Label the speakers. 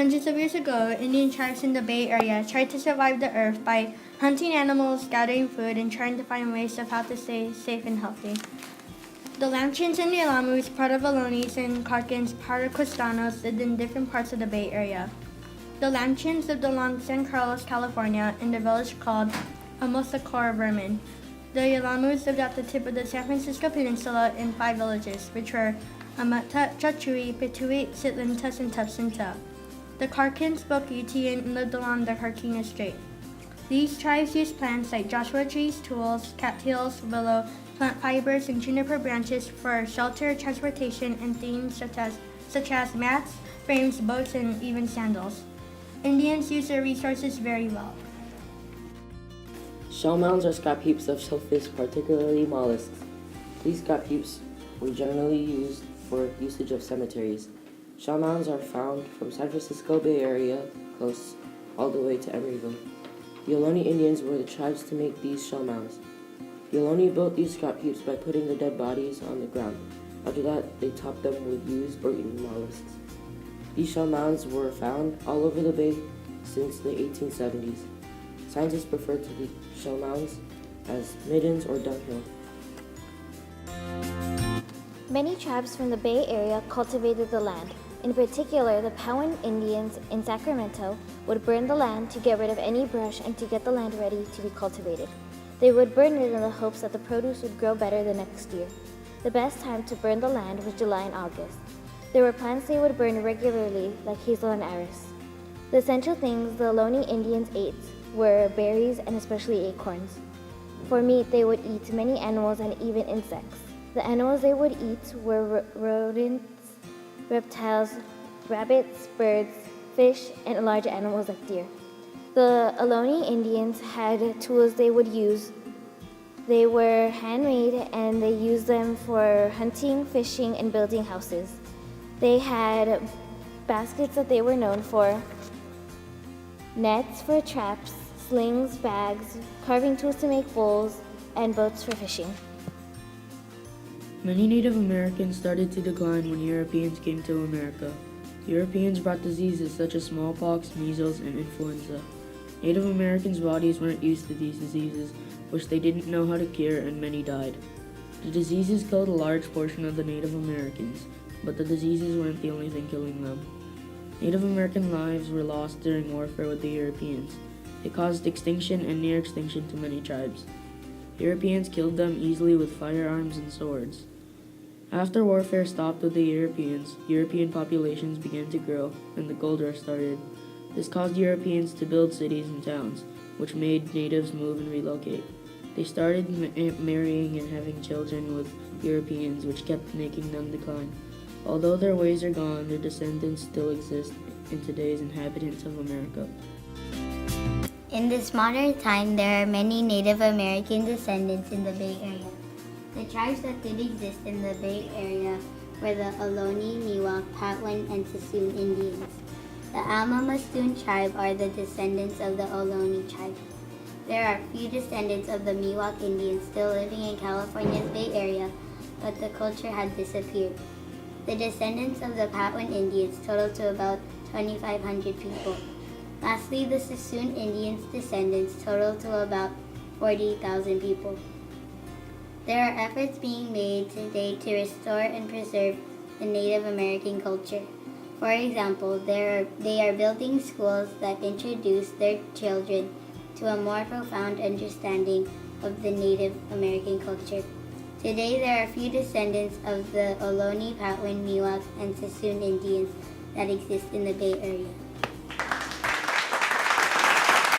Speaker 1: Hundreds of years ago, Indian tribes in the Bay Area tried to survive the earth by hunting animals, gathering food, and trying to find ways of how to stay safe and healthy. The Lamchins and the Alamus, part of Olonis, and Karkins, part of Costanos, lived in different parts of the Bay Area. The Lamchins lived along San Carlos, California, in the village called IPad3Gr7NativesAmericans. The Alamus lived at the tip of the San Francisco Peninsula in 5 villages, which were Amata, Chatui, Pituit, Sitlintas, and Tupsinta. The Karkins spoke Ute and lived along the Carquinez Strait. These tribes used plants like joshua trees, tools, cattails, willow, plant fibers, and juniper branches for shelter, transportation, and things such as mats, frames, boats, and even sandals. Indians used their resources very well.
Speaker 2: Shell mounds are scrap heaps of shellfish, particularly mollusks. These scrap heaps were generally used for usage of cemeteries. Shell mounds are found from San Francisco Bay Area close all the way to Emeryville. The Ohlone Indians were the tribes to make these shell mounds. The Ohlone built these scrap heaps by putting the dead bodies on the ground. After that, they topped them with used or eaten mollusks. These shell mounds were found all over the bay since the 1870s. Scientists refer to the shell mounds as middens or dunghill.
Speaker 3: Many tribes from the Bay Area cultivated the land. In particular, the Powhatan Indians in Sacramento would burn the land to get rid of any brush and to get the land ready to be cultivated. They would burn it in the hopes that the produce would grow better the next year. The best time to burn the land was July and August. There were plants they would burn regularly, like hazel and iris. The essential things the Ohlone Indians ate were berries and especially acorns. For meat, they would eat many animals and even insects. The animals they would eat were rodents, reptiles, rabbits, birds, fish, and large animals like deer. The Ohlone Indians had tools they would use. They were handmade and they used them for hunting, fishing, and building houses. They had baskets that they were known for, nets for traps, slings, bags, carving tools to make bowls, and boats for fishing.
Speaker 4: Many Native Americans started to decline when Europeans came to America. Europeans brought diseases such as smallpox, measles, and influenza. Native Americans' bodies weren't used to these diseases, which they didn't know how to cure, and many died. The diseases killed a large portion of the Native Americans, but the diseases weren't the only thing killing them. Native American lives were lost during warfare with the Europeans. It caused extinction and near extinction to many tribes. Europeans killed them easily with firearms and swords. After warfare stopped with the Europeans, European populations began to grow and the gold rush started. This caused Europeans to build cities and towns, which made natives move and relocate. They started marrying and having children with Europeans, which kept making them decline. Although their ways are gone, their descendants still exist in today's inhabitants of America.
Speaker 5: In this modern time, there are many Native American descendants in the Bay Area. The tribes that did exist in the Bay Area were the Ohlone, Miwok, Patwin, and Sassoon Indians. The Alma-Mastun tribe are the descendants of the Ohlone tribe. There are few descendants of the Miwok Indians still living in California's Bay Area, but the culture had disappeared. The descendants of the Patwin Indians total to about 2,500 people. Lastly, the Sassoon Indians' descendants total to about 40,000 people. There are efforts being made today to restore and preserve the Native American culture. For example, they are building schools that introduce their children to a more profound understanding of the Native American culture. Today, there are few descendants of the Ohlone, Patwin, Miwok, and Sassoon Indians that exist in the Bay Area.